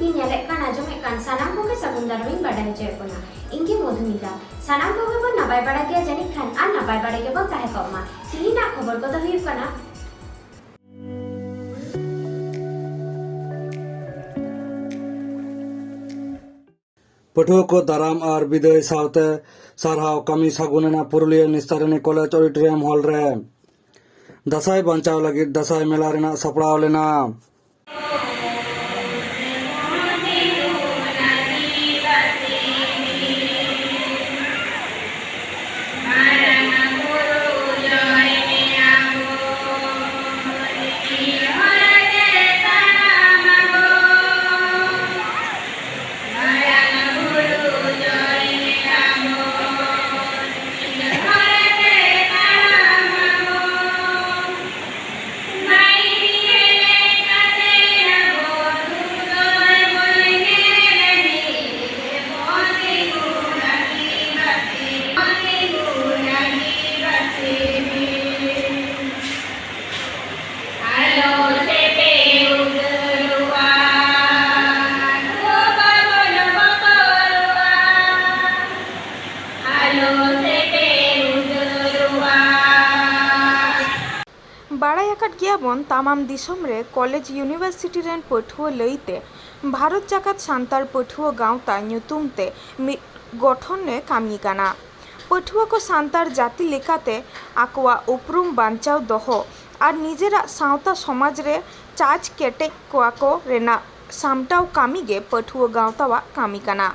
ᱤᱧ ᱧᱮᱞᱮᱫ ᱠᱟᱱ ᱟᱸᱡᱚᱢᱮᱫ ᱠᱟᱱ ᱥᱟᱱᱟᱢ ᱠᱚᱜᱮ ᱥᱟᱹᱜᱩᱱ ᱫᱟᱨᱟᱢᱤᱧ ᱵᱟᱰᱟᱭ ᱦᱚᱪᱚᱭᱮᱫ ᱵᱚᱱᱟ ᱤᱧ ᱜᱮ ᱢᱚᱫᱷᱩᱢᱤᱛᱟ ᱥᱟᱱᱟᱢ ᱠᱚᱜᱮ ᱵᱚᱱ ᱱᱟᱯᱟᱭ ᱵᱟᱲᱟ ᱜᱮᱭᱟ ᱡᱟᱹᱱᱤᱡ ᱠᱷᱟᱱ ᱟᱨ ᱱᱟᱯᱟᱭ ᱵᱟᱲᱟ ᱜᱮᱵᱚᱱ ᱛᱟᱦᱮᱸ ᱠᱚᱜ ᱢᱟ ᱛᱮᱦᱮᱧᱟᱜ ᱠᱷᱚᱵᱚᱨ ᱠᱚᱫᱚ ᱦᱩᱭᱩᱜ ᱠᱟᱱᱟ पठुआ को दाराम और विदाय सावते सारहाव कमी सागुनेना पुरुलिया निस्तारिणी कॉलेज ऑडिटोरियम हॉल रे दसाई बंचाव लगी दसाई मेला रेना सपड़ाव लेना बाड़ायाकाट गियाबन तमाम दिसोम रे कॉलेज यूनिवर्सिटी रेन पठुआ लईते भारत जाकात सान्तार पठुआ गावता ᱧᱩᱛᱩᱢ ते मिद गठन ने कामी काना पठुआ को सान्तार जाति लेकाते आकवा उपरुम बांचाव दोहो और निजेरा सावता समाज रे चार्ज केटेज कोआ को रेना सामटाव कामी गे पठुआ गावतावा कामी काना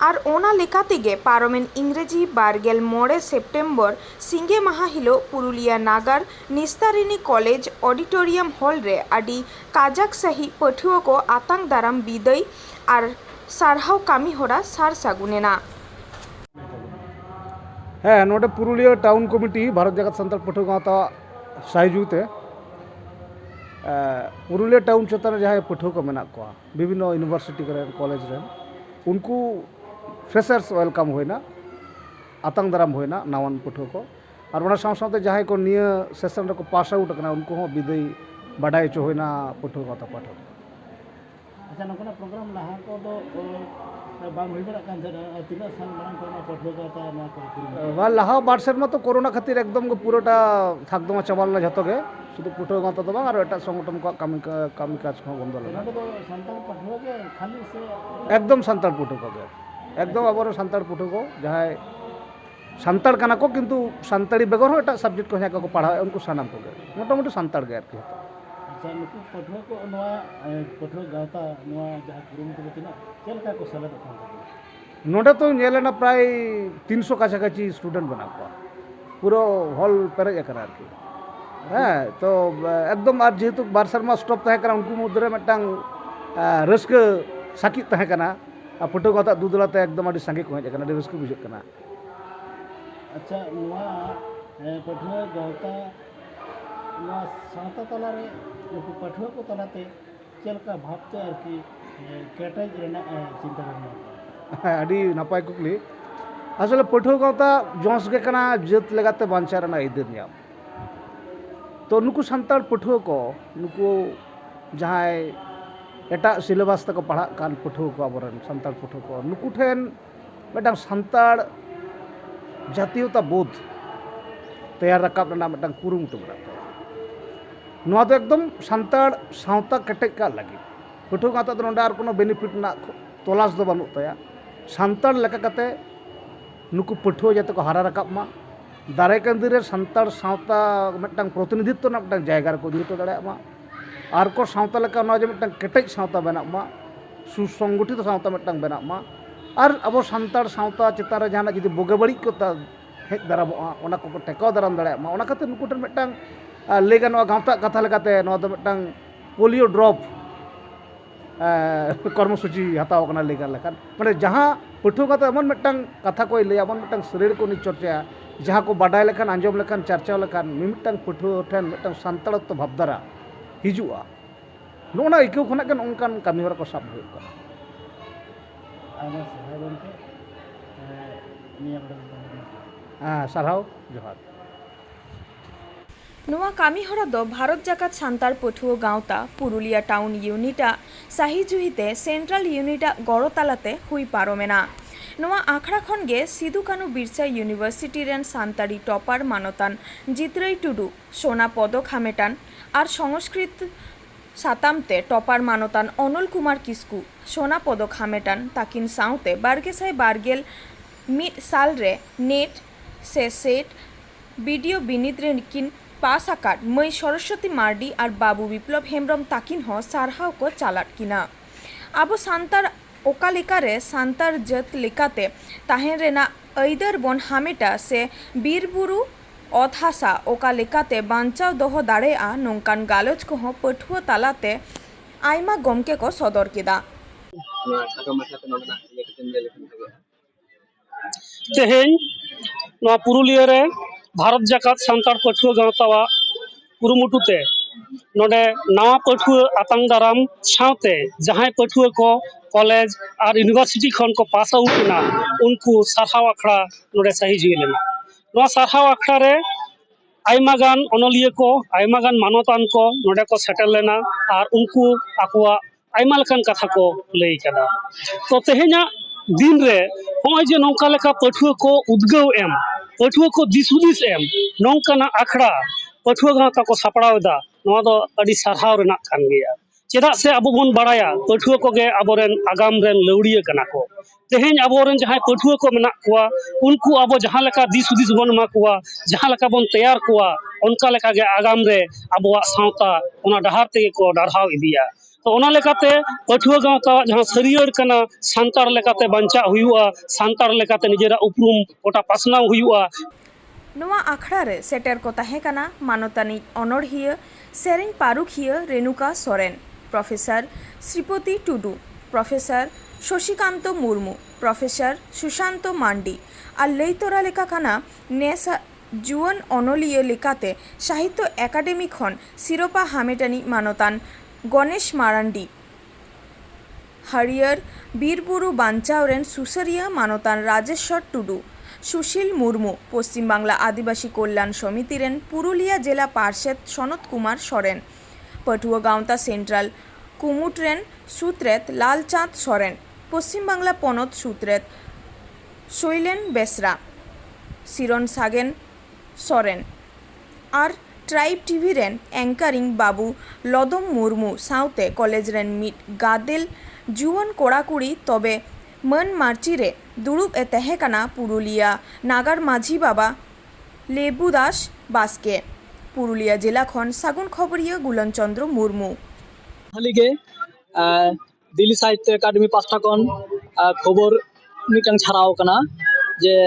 और ओना लेकातेगे पारमेन इंग्रेजी बारगेल मोड़े सेप्टेम्बर सिंगे माहा हिलो पुरुलिया नागार निस्तारिणी कॉलेज ऑडिटोरियम हॉल रे आदि काजाक सही पठुआ को आतांग दाराम विदाय और सारहाव कामी होरा सार सागुनेना ᱦᱮᱸ ᱱᱚᱰᱮ ᱯᱩᱨᱩᱞᱤᱭᱟᱹ ᱴᱟউᱱ ᱠᱚᱢᱤᱴᱤ ᱵᱷᱟᱨᱚᱛ ᱡᱟᱠᱟᱛ ᱥᱟᱱᱛᱟᱲ ᱯᱟᱹᱴᱷᱩᱣᱟᱹ ᱜᱟᱶᱛᱟ ᱥᱟᱭᱡᱩᱛᱮ ᱯᱩᱨᱩᱞᱤᱭᱟᱹ ᱴᱟউᱱ ᱪᱮᱛᱟᱱ ᱨᱮ ᱡᱟᱦᱟᱸᱭ ᱯᱟᱹᱴᱷᱩᱣᱟᱹ ᱠᱚ ᱢᱮᱱᱟᱜ ᱠᱚᱣᱟ ᱵᱤᱵᱷᱤᱱᱱᱚ ᱤᱭᱩᱱᱤᱵᱷᱟᱨᱥᱤᱴᱤ ᱠᱚᱨᱮᱱ ᱠᱚᱞᱮᱡᱽ ᱨᱮᱱ उनको फ्रेशर्स वेलकम होना आतंग दाराम होना नावान पठुआ को और ओना साथ जहाँ को निया सेशन रे को पास आउट करना उनको विदाय बाडाय चो होना पठुआ गावता पाठक अच्छा नोकना प्रोग्राम लहा को दो बांग हुई बड़ा कान तीना साल मांग को पठुआ गावता ना को वा लहा बार सेरमा तो कोरोना खातिर एकदम पुरोटा थाकदमा चाबालना जतो गे शुद्ध पठुआ गावता तो बांग और एटा संगठन को कामी काज को बंद लगा तो संतान पठुआ के खाली से एकदम सान्ताड़ पठुआ को एकदम अब सान्ताड़ पठुआ को जहाँ सान्ताड़ काना को किंतु सान्ताड़ी बेगर एटा सब्जेक्ट को यहाँ को पढ़ा उनको सानाम को मोटामुटी सान्ताड़ गे आरकी अच्छा नुकु पठुआ को नवा पठुआ गावता नवा जहाँ कुरुम को तिना चलका को सलाह दो नोडे तो नेलेना प्राय 300 काछाकाछि स्टूडेंट बना को पूरा हॉल पेरेज करा आरकी हाँ तो एकदम और जेहेतु बार शर्मा स्टॉप तहे करा उनको मुद्रे मिट्टांग रस्क साकित तहे कना पठुआ गावता दुदलाते एकदम अड़ी संगे को हेज कना अड़ी रस्क बुझे कना अच्छा नवा पठुआ गावता नवा सावता तला रे नुकु पठुआ को तलाते चलका भावते आरकी केटेज रेना चिंता करना अड़ी नापाय कुकली असले पठुआ गावता जोंस गे कना जत लगाते बांचा रेना इदर न्याम तो नुकु सान्ताड़ पठुआ को नुकु जहाँ एटा सिलेबास तक पढ़ा कान पठुआ को आबरन सान्ताड़ पठुआ को नुकु ठेन मिट्टांग सान्ताड़ जातीयता बोध तैयार रकाब रेना मिट्टांग कुरुमुटु मेनाग नोआ तो एकदम सान्ताड़ सावता केटेज का लगी पठुआ गावता तो नोंडे आर कोनो बेनिफिट ना तलाश दो बानुग ताया सान्ताड़ लेका कते नुकु पठुआ जाते को हारा रकाब मा दारे कंदी सान्ताड़ सावता मिट्टांग प्रतिनिधित्व ना मिट्टांग जायगा को इदि दाड़ा मा आर को सावता लेका नोआ जे मिट्टांग केटेज सावता बेना मा सुसंगठित सावता मिट्टांग बेना मा और अब सान्ताड़ सावता चितान रे जहां जुदी बोगे बड़ी को हेज दारामोगा ओना को टेकाव दाराम दाड़ा मा ओना खातिर नुकु ठेन मिट्टांग लई गानोआ गावता कथा लेकाते नोआ दो मिट्टांग पोलियो ड्रॉप कर्मसूची हताव कना लई गान लेखान माने जहां पठुआ गावता एमन मिट्टांग कथा को लई एमन मिट्टांग शरीर को नि चर्चा जहाँ को बाडाय लेखान आंजम लेखान चर्चा लेखान मिमिटांग पठुआ ठेन मिट्टांग सान्ताड़त्व भाबधारा हिजुआ नोना इको खना के नोंकान कामी हरा को साब हुई कना आना सहायन के नियम सारहाव जोहार ᱱᱚᱣᱟ ᱠᱟᱹᱢᱤ ᱦᱚᱨᱟ ᱫᱚ ᱵᱷᱟᱨᱚᱛ ᱡᱟᱠᱟᱛ ᱥᱟᱱᱛᱟᱲ ᱯᱟᱹᱴᱷᱩᱣᱟᱹ ᱜᱟᱶᱛᱟ ᱯᱩᱨᱩᱞᱤᱭᱟᱹ ᱴᱟউᱱ ᱤউᱱᱤᱴᱟᱜ ᱥᱟᱹᱦᱤ ᱡᱩᱦᱤᱛᱮ ᱥᱮᱱᱴᱨᱟᱞ ᱤউᱱᱤᱴᱟᱜ ᱜᱚᱲᱚ ᱛᱟᱞᱟᱛᱮ হুই ᱯᱟᱨᱚᱢᱮᱱᱟ। ᱱᱚᱣᱟ ᱟᱠᱷᱲᱟ ᱠᱷᱚᱱ ᱜᱮ ᱥᱤᱫᱩ ᱠᱟᱹᱱᱩ ᱵᱤᱨᱥᱟ ᱤউᱱᱤᱵᱷᱟᱨᱥᱤᱴᱤ ᱨᱮᱱ ᱥᱟᱱᱛᱟᱲᱤ ᱴᱚᱯᱟᱨ ᱢᱟᱱᱚᱛᱟᱱ ᱡᱤᱛᱨᱟᱹᱭ ᱴᱩᱰᱩ সোনা পদক হামেটান আর সংস্কৃত সাতামতে টপার মানতান অনল কুমার কিস্কু সোনা পদক হামেটান তাকিন সাউতে 2021 সাল রে নেট से सेट वीडियो बिनित रे किन पास आकाट मई सरस्वती मार्डी और बाबू विप्लव हेम्ब्रम ताकिन हो सारहाव को चालाट किना। आबो सांतार ओका लेकारे सांतार जत लेकाते ताहेन रेना ऐदर बन हामेटा से बीरबुरु अत हासा ओका लेकाते बांचाव दोहो दाड़ेआ नोंकान गालोच को हो पठुआ तालाते आयमा गमके को सदर किदा। तेहेन पुरुलिया रे भारत जाकात सान्ताड़ पठुआ गाँवता कुरुमुटुते नोडे नवा पठुआ आतांग दाराम सावते जहां पठुआ को कॉलेज और यूनिवर्सिटी खन को पास आउट ना उनको सारहाव आखड़ा नोडे सही जुई लेना। नवा सारहाव आखड़ा रे आयमा गान अनलिया को आयमा गान मानतान को नोडे को सेटल लेना और उनको आकुआ आयमा लेकान कथा को लई कदा। तो तेहेना दिन रे होय जे नौका लेका पठुआ को उद्गव एम पठुआ को दिसुदिस एम नौकाना आखड़ा पठुआ गाँवता को सापड़ावदा नवा दो अड़ी सारहाव रेनाक कान गया। चेदा से अब बन बाड़ाया पठुआ को गे आबोरेन आगाम रेन लौड़िया कना को तेहेन आबोरेन जहां पठुआ को मेना कुआ उनको अब जहां लेका दिसुदिस बन मा कुआ जहां लेका बन तैयार कुआ उनका लेका गे आगाम रे आबोआ सावता ओना डहार तेगे को डाढ़ाव इदिया। तो ओना लेकाते पठुआ गाँवता जहां सरियर कना सांतार लेकाते बांचा हुआ सांतार लेकाते निजेरा उपरुम गोटा पासनाव हुआ। नवा आखड़ा रे सेटर को ताहे कना मानतानी अनड़हिया सेरेंग पारुखिया Renuka Soren professor Shripati Tudu professor Shashikant Murmu professor Sushant Mandi और लईतरा लेका कना नेसा जुवन अनलिया लेकाते साहित्य एकाडेमी खन सिरोपा हामेटानी मानतान गणेश मारांडी हरियर बीरबुरु बांचावरेन सुसरिया मानतान राजेश्वर टुडू सुशील मुर्मू पश्चिम बांगला आदिवासी कल्याण समिति रेन पुरुलिया जिला पार्षद सनत कुमार सोरेन पटुआ गाँवता सेंट्रल कुमुट रेन सूत्रेत लालचाँद सोरेन पश्चिम बांगला पनत सूत्रेत शैलेन बेसरा सिरन सागेन सोरेन और ट्राइब टीवी रेन एंकारिंग बाबू लदम मुर्मू साउते कॉलेज रेन मिट गादेल जुवन कोड़ाकुड़ी तबे मन मार्ची रे दुड़ुब ए तहेकाना पुरुलिया नागार माझी बाबा लेबू दास बास्के पुरुलिया जिला खन सागुन खबरिया गुलन चंद्र मुर्मू हालिगे दिल्ली साहित्य एकाडेमी पास्टा खन खबर मिटन छाड़ाव कना जे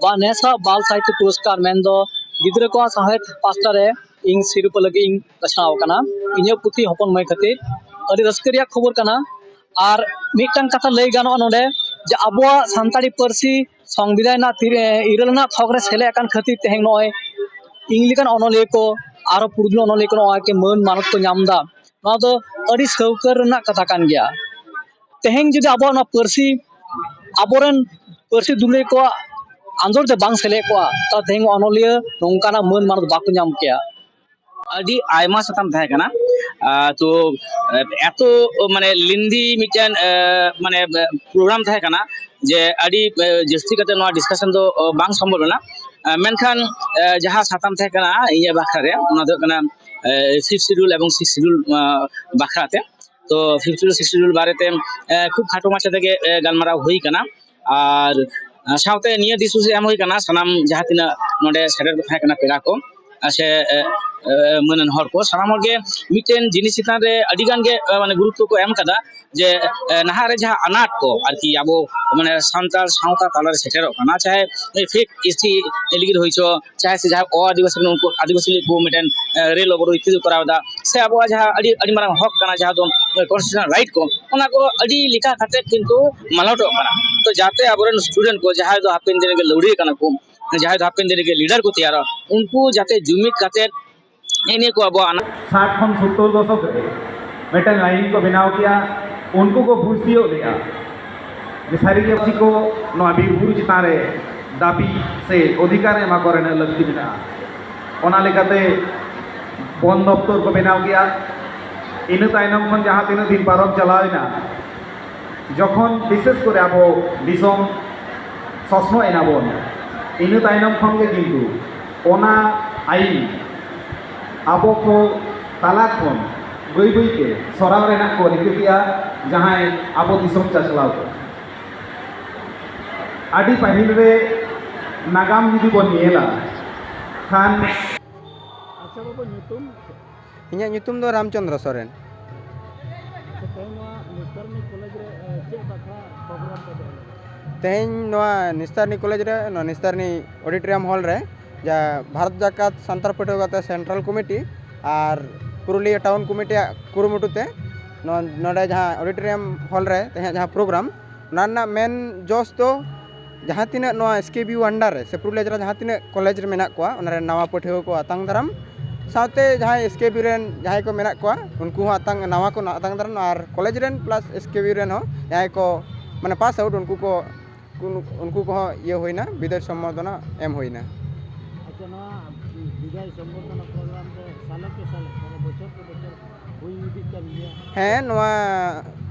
बा नेसा बाल साहित्य पुरस्कार मेंदो गिद्रा को साहित्य पास्टा रे इन सिरप लगे इन बछाव कना इन्हें पुथी हपन मय खातिर अड़ी रस्करिया खबर कना और मिटन कथा लई गानो नोडे जे आबोआ सान्ताड़ी पारसी संविधान इरलना थकरे सेले अकान खातिर तेहें नय इंग्लिकान अनलिया को आरो पुरदुल अनलिया को नय के मान मानत को नामदा नवा दो अड़ी सौकर रना कथा कान गया। तेहें जुदि आबोआ ना पारसी आबोरेन पारसी दुले को आंदोलन से बांग सेले को ता तेहें अनलिया नोंकाना मान मानत बाको नाम किया। आदि आयमा साताम थाहे कना तो एतो माने लिंदी मिटन माने प्रोग्राम थाहे कना जे आदि जस्ती कते नवा डिस्कशन दो बांग संभव ना मेनखान जहां साताम थाहे कना इया बाखरा रे ओना दो कना 5th शेड्यूल एवं 6th शेड्यूल बाखराते तो 5th शेड्यूल 6th शेड्यूल बारेते खूब खाटो माछा तेगे गालमाराव हुई कना और सावते निया दिसुस एम हुई कना सनाम जहां तिना नोडे सेडर थाहे कना पेड़ा को से मनन हर को सानाम के मिटेन जिनिस चितान रे अडिगान के माने गुरुत्व को एम कदा जे नहा रे जहां अनाट को आरकी आबो माने सांताल सावता तालार सेटेरो कना चाहे फेक एसटी एलिगिर होइछो चाहे से जहां ओ आदिवासी उनको आदिवासी को मिटेन रेल ओवर इत्यादि करावदा से आबो जहां अडी अडी मारा हक कना जहां दो कॉन्स्टिट्यूशनल राइट को ओना को अडी लिखा खाते किंतु मालटो कना तो जाते आबोरन स्टूडेंट को जहां दो हापेन दिन के लौड़ी कना को जहां दो हापेन दिन के लीडर को तैयार उनको जाते जुमित काते इन्हें को अब 60 खन 70 दशक मेटन लाइन को बनाव किया उनको को बुझ दियो लिया जे सारी के को नवा बीरबुरु चितान रे दाबी से अधिकार एमा करने लगती बिना ओना लेकाते वन दफ्तर को बनाव गया इन तायनम खन जहाँ तीन दिन पारम चलावना जखन विशेष कर अब दिसम ससनो एना बन इन तायनम खन के किन्तु ओना आईन अब को ताला खन गई गईते सराव रेना को रिका किया जहाँ अब दिसम चाचलाव को आदि पाहिल रे नागाम जुदी बन नेला खान अच्छा बाबू ᱧᱩᱛᱩᱢ ᱤᱧᱟᱹᱜ ᱧᱩᱛᱩᱢ ᱫᱚ ᱨᱟᱢᱪᱚᱱᱫᱨᱚ ᱥᱚᱨᱮᱱ तेहन निस्तारनी कॉलेज रे चेक बाखा प्रोग्राम को दो तेहन नोआ निस्तारनी कॉलेज रे नोआ निस्तारनी ऑडिटोरियम हॉल रे जा भारत जाकात सान्तार पाठ्य गाता सेंट्रल कमिटी और पुरुलिया टाउन कमिटी कुरुमुटुते नोडे जहाँ ऑडिटोरियम हॉल रे तेहन जहाँ प्रोग्राम नाना मेन जोश तो जहाँ तीना नोआ एसकेबीयू अंडर रे से पुरुलिया जरा जहाँ तीना कॉलेज रे मेना कोआ ओना रे नवा पाठ्य को आतंग दाराम साथे जहाँ एसकेबी रेन जहाँ को मेना कोआ उनको आतंग नवा को आतंग दाराम और college rain plus SKB rain हो जहाँ को माने पास आउट उनको को ये होइना विदाय सम्बर्धना एम होइना अच्छा ना विदाय संबोधन प्रोग्राम रे साल के साल बचर के बचर हुई इदी कर गया हाँ नवा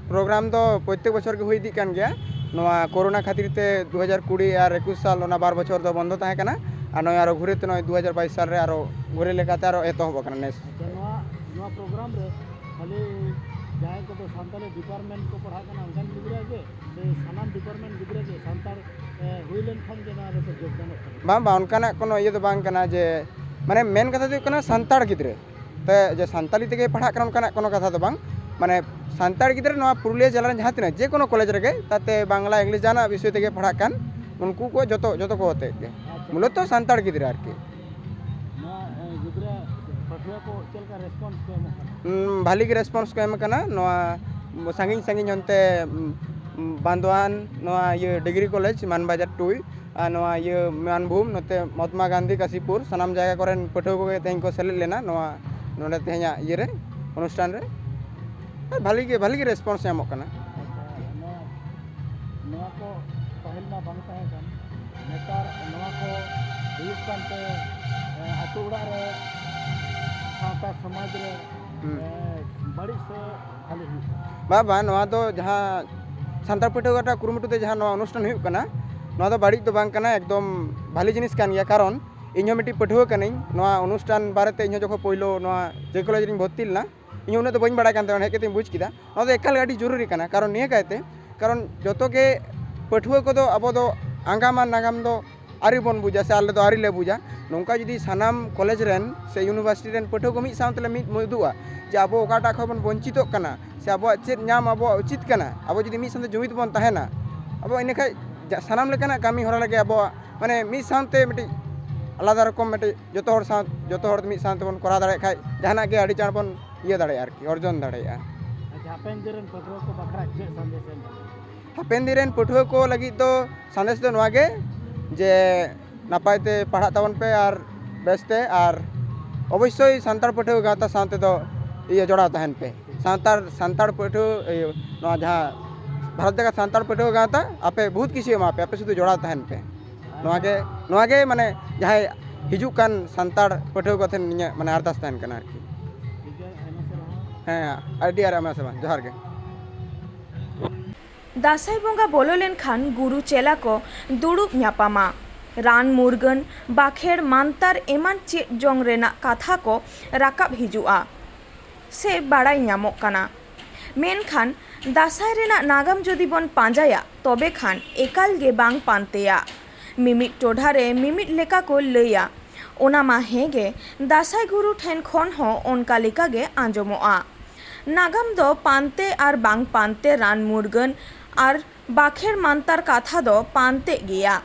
प्रोग्राम तो प्रत्येक बचर के हुई इदी कान गया नवा कोरोना खातिर ते 2020 और 21 साल ओना 12 बचर तो बंद ताहे कना और नय आरो घुरे ते नय 2022 साल रे आरो घुरे लेकाते आरो एतहब कना नेस नवा प्रोग्राम रे खाली जाय को तो सान्ताली डिपार्टमेंट को पढ़ा कना अंगन गिदरा के से सानाम डिपार्टमेंट गिदरा के सान्ताल हुइलेन खान के ना रे योगदान बां बां उनकाना कोनो ये तो बांग कना जे माने मेन कथा तो कना सान्ताड़ गिदरे ते जे सान्ताली तेगे पढ़ा कना उनकाना कोनो कथा तो बांग माने सान्ताड़ गिदरे नवा पुरुलिया जिला जहाँ तीना जे कोनो कॉलेज रे ताते बांग्ला इंग्लिश जाना विषय तेगे पढ़ा कान उनको को जतो को होते मूलत तो सान्ताड़ गिदरे आरकी ना गिदरा पठुआ को चलका रेस्पॉन्स को एम भाली के रेस्पॉन्स को एम कना नवा सांगिन सांगिन हनते बांदवान नवा ये डिग्री कॉलेज मानबाजार 2 और नवा ये मानभूम नते महात्मा गांधी काशीपुर सनाम जगह करेन पठुआ को तेहन को सेलेद लेना नवा नोडे तेहया ये रे अनुष्ठान रे भाली के रेस्पॉन्स एमो कना नवा को पहल मा बांग ताहे कान नेतार नवा को हुयुग कानते आतु उड़ा रे सावता समाज रे बड़ी से खाली बाबा नवा तो जहाँ सान्ताड़ पाठ्य गाता कुरुमुटुते जहाँ नवा अनुष्ठान हुयुग कना नवा तो बाड़ी तो बांग कना एकदम भाली जिनिस कान गया कारण इन्हों मिट्टी पाठ्य कनाई नवा अनुष्ठान बारेते इन्हों जो पहिलो नवा जे कॉलेज रे भर्ती लेना इन उन्हें तो बी बड़ा हेज के बुझ किया तो एकाल गाड़ी जरूरी करना कारण निये कहते कारण जो के पाठुआ को अब आगाम नागाम दो आरी बन बुझा से आले आरी ले बुझा नौका जुदी सानाम कॉलेज रेन से यूनिवर्सिटी रेन पाठुआ को मिद सावते मुदुआ जे अब ओकाटा खन बन वंचित से अब चेद नाम अब उचित करना अब जुदी मिद साथे जुमिद बन तहना अब इन सानाम लेकाना कामी हरा लगे अब माने मिद साथे मिट्टी आलादा रकम मिट्टी जो मिद साथे बन करा दाड़े खाय जहाना के आड़ी चाण बन ये दाड़े आरकी अर्जन दाड़े अच्छा हापेन दिरेन पठुआ को बखरा के संदेश एम हापेन दिन पठुआ को लगी तो संदेश दो नवागे जे नापायते पढ़ा ताबन पे और बेसते और अवश्य सान्ताड़ पाठ्य गाता साथे तो ये जोड़ा तहन पे सान्ताड़ पाठ्य जहाँ भारत जगह सान्ताड़ पाठ्य गाता आपे बहुत किसी पे आपे शुद्ध जोड़ा तहन पे नवागे माने जहाँ हिजू कान सान्ताड़ पाठ्य को माने अरदास तहन कना आरकी हाँ आईडी आर एम से जोहार के दासाई बंगा बोलो लेनखान गुरु चेला को दुड़ुब ᱧᱟᱯᱟᱢᱟ रान मुरगन बाखेड़ मानतार एमान चेक जोंग रेना कथा को राकाब हिजुआ से बाड़ाई ᱧᱟᱢᱚᱜ काना मेनखान दासाई रेना नागाम जदि बन पांजाया तबे खान एकाल गे बांग पानतेया मिमिट टोढ़ा रे मिमिट लेका को लैया ओना मा हेगे दासाई गुरु ठेन खन हो ओनका लेका गे आंजमोआ नागाम दो पानते और बांग पानते रान मुरगन और बाखेड़ मानतार कथा दो पानते गया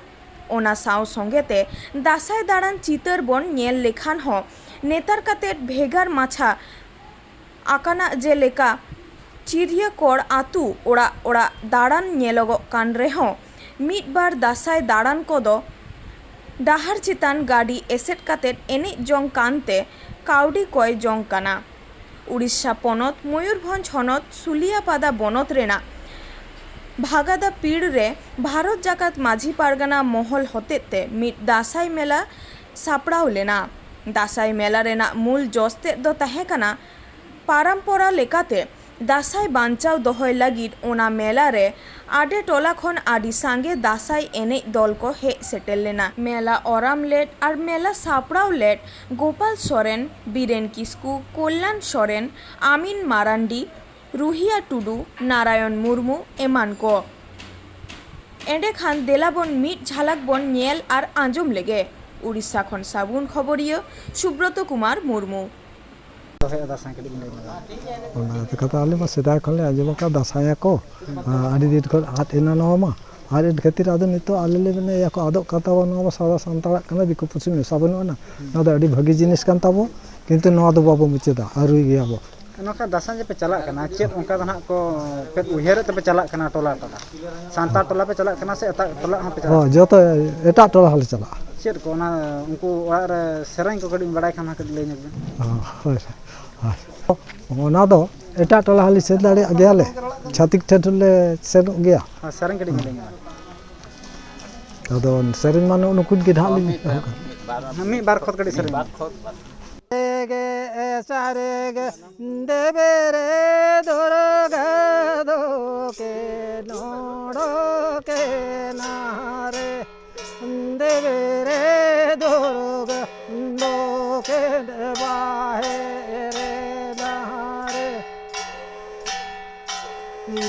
ओना साव संगेते दासाई दाड़ान चितर बन नेल लेखान हो नेतार काते भेगार माछा आकाना जे लेका चिरिया कोड़ आतु ओड़ा ओड़ा दाड़ान नेलोगो कान रेहो मिट बार दासाई दाड़ान कोदो डाहार चितान गाड़ी एसेट काते एने जोंग कानते काउडी कोय जोंग काना उड़ीसा पनत मयूरभंज हनत सुलियापादा बनत रेना भागादा पीड़ रे भारत जाकात माझी पारगाना महल हतेते मिट दासाई मेला सापड़ाव लेना दासाई मेला रेना मूल जोस तेद दो तहे कना परंपरा लेकाते दासाई बांचाव दोहय लगिद ओना मेला रे आडे टोला खन आदि सांगे दासाई एने दल को हे सेटेल लेना। मेला ओराम लेट और मेला सापड़ाव लेट गोपाल सोरेन, बीरेन किस्कू, कल्याण सोरेन, आमीन मारांडी, रुहिया टुडू, नारायण मुर्मू एमान को एंडे खान देलाबन मिट झलक बन नेल और आंजम लेगे। उड़ीसा खन साबुन खबरिया सुब्रत कुमार मुर्मू। कथा आले मा सेदाय खन ले आंजम का दासाय को आदि दिन खन आत एना नोमा आदि खातिर आदो नितो आले ले ने या को आदो कथा नो सादा संताल कना दिको पुसि में साबन ना ना द आदि भागी जिनिस कान ताबो किंतु नो दो बाबो मुचेदा आरुई गया बो नोका दासाय पे चला कना चेत उनका दना को पे उहेर ते पे चला कना टोला टोला सांता टोला पे चला कना से एता टोला हम पे चला हो जो तो एटा टोला हल चला चेत को ना उनको और सेरंग को कडी बड़ाई खाना कडी ले ने हां ओना दो एटा टोला हली से दाड़े गया ले छातिक ठेठले सेन गया हां सेरंग कडी ले अदो सेरंग माने उनकुन के ढाली मी बार खोद कडी सेरंग बार खोद गे सारे गे देवे रे दुर्गा दो के नोड़ो के नारे देवे रे दुर्गा दो के बाहे रे नारे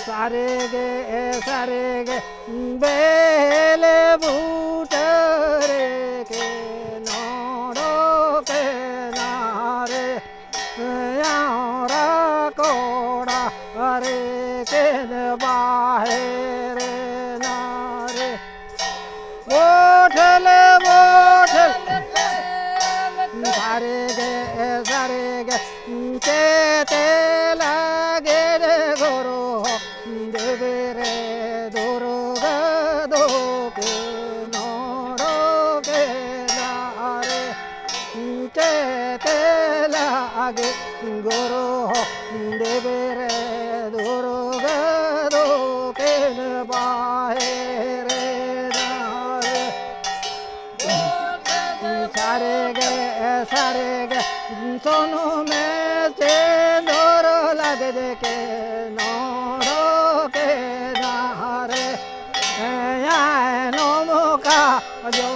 सारे गे बेले बूटरे के नोड़ो के कोड़ा अरे के बाहे रे नारे बोठल सारे गे ते लागे रे गोरो देवे रे दुर्गा दो के नोड़ो के नारे ते लागे गोरो देवे रे दुर्गा दो के बाहे रे नारे सारे गे सोनू में से नोर लगे दे के नोरो के नारे नोमो का जो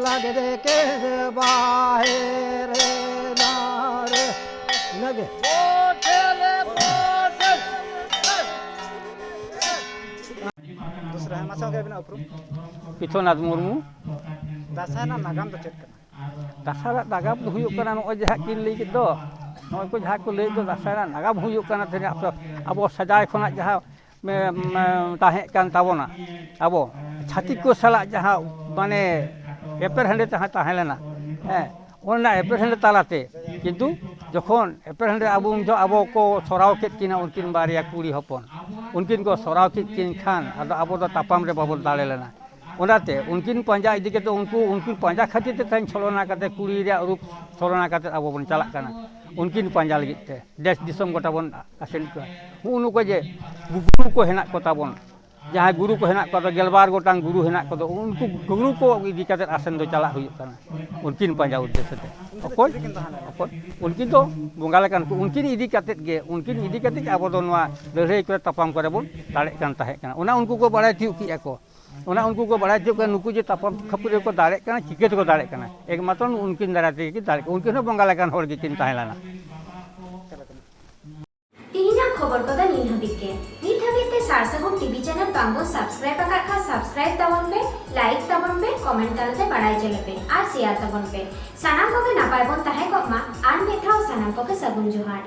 लगे दे के बाहे रे नारे लगे दूसरा है मासा के बिना उपरू पिथोनाथ मुर्मू दासाय ना नागाम तो चेत कना दासाय नागाम दो हुयुग कना नो जहा किन लई के दो नो को जहा को लई दो दासाय नागाम हुयुग कना थे अब सजाय खना जहा ताहे कान ताबोना अब छाती को सला जहा माने एपर हंडे ताहे लेना ओना एपर हंडे तालाते किंतु जखन एपर हंडे अब को सराव केत किना उनकिन बारिया कुड़ी हपन उनकिन को सराव केत किन खान अब तापाम रे बाबो दाले लेना ओनाते उनकिन पंजा इदी के तो उनकिन पंजा खातिर ते थाइन छलना करते कुड़ी रे रूप छलना करते अब बन चला कना उनकिन पंजा लगी ते देश दिसम गोटा बन आसेन को उनु को जे गुरु को हेना को ताबन जहां गुरु को हेना को तो गेलबार गोटांग गुरु हेना को तो उनको गुरु को इदी करते आसेन दो चला हुई कना उनकिन पंजा उद्देश्य ते अकोय उनकिन तो बोंगा लेकान उनकिन इदी करते गे उनकिन इदी करते अब दो नवा लड़ाई को तापाम करे बन दाड़े कान ताहे कना ओना उनको को बड़ाय थिउ की को ओना उनको को बड़ा जो नुकु जे तापाम खपुरे को दाड़े कना चिके को दाड़े कना एकमात्र उनकिन दाराते की दाड़े उनकिन बंगा लेकान होर गे किन ताहेलाना तीना खबर को नील हबिके नील हबिते सारसगुन टीवी चैनल बांगो सब्सक्राइब आकार खा सब्सक्राइब तबन पे लाइक तबन पे कमेंट तलते बड़ाई चले पे और शेयर तबन पे सनाम को के नापाय बन ताहे को मा आन मेथाव सनाम को के सगुन जोहार।